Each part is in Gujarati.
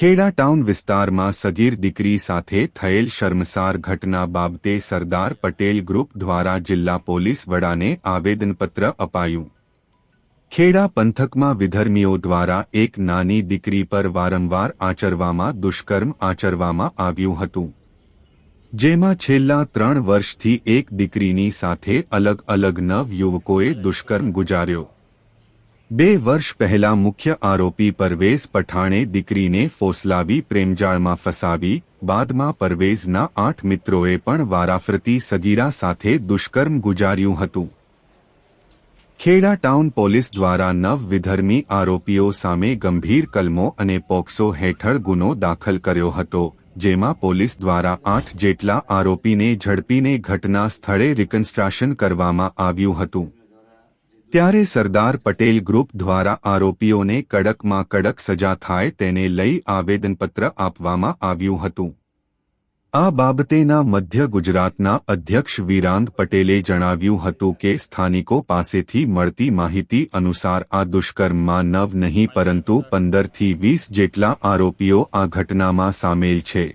ખેડા ટાઉન વિસ્તારમાં સગીર દીકરી સાથે થયેલ શર્મસાર ઘટના બાબતે સરદાર પટેલ ગ્રુપ દ્વારા જિલ્લા પોલીસ વડાને આવેદનપત્ર અપાયું। ખેડા પંથકમાં વિધર્મીઓ દ્વારા એક નાની દીકરી પર વારંવાર આચરવામાં દુષ્કર્મ આચરવામાં આવ્યું હતું, જેમાં છેલ્લા 3 વર્ષથી એક દીકરીની સાથે અલગ અલગ 9 યુવકોએ દુષ્કર્મ ગુજાર્યો। 2 વર્ષ પહેલા મુખ્ય આરોપી પરવેઝ પઠાણે દીકરીને ફોસલાવી પ્રેમજાળમાં ફસાવી, બાદમાં પરવેઝના 8 મિત્રોએ પણ વારાફરતી સગીરા સાથે દુષ્કર્મ ગુજાર્યું હતું। ખેડા ટાઉન પોલીસ દ્વારા 9 વિધર્મી આરોપીઓ સામે ગંભીર કલમો અને પોક્સો હેઠળ ગુનો દાખલ કર્યો હતો, જેમાં પોલીસ દ્વારા 8 જેટલા આરોપીને ઝડપીને ઘટના સ્થળે રિકન્સ્ટ્રક્શન કરવામાં આવ્યું હતું। ત્યારે સરદાર પટેલ ગ્રુપ દ્વારા આરોપીઓને કડકમાં કડક સજા થાય તેને લઈ આવેદનપત્ર આપવામાં આવ્યું હતું। આ બાબતેના મધ્ય ગુજરાતના અધ્યક્ષ વિરાંગ પટેલે જણાવ્યું હતું કે સ્થાનિકો પાસેથી મળતી માહિતી અનુસાર આ દુષ્કર્મમાં 9 નહીં પરંતુ 15 થી 20 જેટલા આરોપીઓ આ ઘટનામાં સામેલ છે।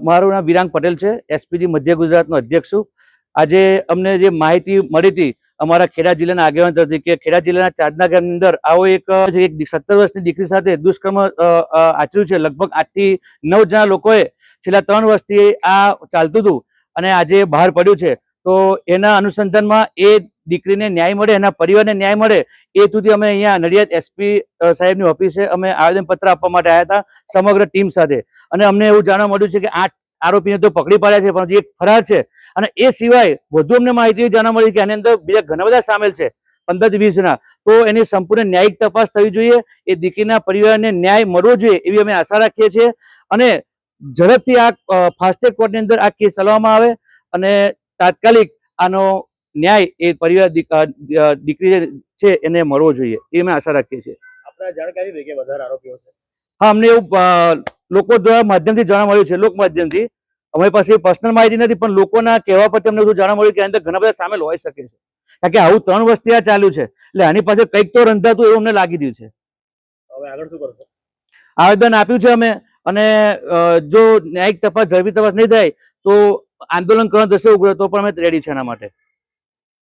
મારું નામ વિરાંગ પટેલ છે, એસપીજી મધ્ય ગુજરાતનો અધ્યક્ષ છું। આજે અમને જે માહિતી મળી હતી અમારા ખેડા જિલ્લાના આગેવાન તરફથી કે ખેડા જિલ્લાના ચાંદના ગામની અંદર આવો એક 17 વર્ષની દીકરી સાથે દુષ્કર્મ આચર્યું છે। લગભગ 8 થી 9 જણા લોકોએ છેલ્લા 3 વર્ષથી આ ચાલતું હતું અને આજે બહાર પડ્યું છે, તો એના અનુસંધાનમાં એ દીકરીને ન્યાય મળે, એના પરિવારને ન્યાય મળે એ સુધી અમે અહીંયા નડિયાદ એસપી સાહેબની ઓફિસે અમે આવેદનપત્ર આપવા માટે આવ્યા હતા સમગ્ર ટીમ સાથે। અને અમને એવું જાણવા મળ્યું છે કે 8 આરોપીને તો પકડી પાડ્યા છે, પણ એક ફરાર છે અને એ સિવાય વધુ અમને માહિતી જાણવા મળી કે આની અંદર બીજા ઘણા બધા સામેલ છે, 15 થી 20 જણા। તો એની સંપૂર્ણ ન્યાયિક તપાસ થવી જોઈએ, એ દીકરીના પરિવારને ન્યાય મળવો જોઈએ એવી અમે આશા રાખીએ છીએ અને ઝડપથી આ ફાસ્ટ કોર્ટની અંદર આ કેસ ચલાવવામાં આવે અને તાત્કાલિક આનો ન્યાય એ પરિવાર દીકરી છે એને મળવો જોઈએ એ અમે આશા રાખીએ છીએ। આપણે જાણકારી રહી કે વધારે આરોપીઓ છે? હા, અમને એવું લોકો દ્વારા માધ્યમથી જાણવા મળ્યું છે, લોક માધ્યમથી। અમારી પાસે પર્સનલ માહિતી નથી, પણ લોકોના કહેવા પરથી અમને જાણવા મળ્યું કે અંદર ઘણા બધા સામેલ હોઈ શકે છે, કારણ કે આવું 3 વર્ષથી આ ચાલ્યું છે, એટલે આની પાસે કંઈક તો રંધાતું એવું અમને લાગી રહ્યું છે। હવે આગળ શું કરશો? આવેદન આપ્યું છે અમે, અને જો ન્યાયિક તપાસ ઝડપી તપાસ નહીં થાય તો આંદોલન કરવા જશે ઉગ્ર, તો પણ અમે રેડી છે એના માટે।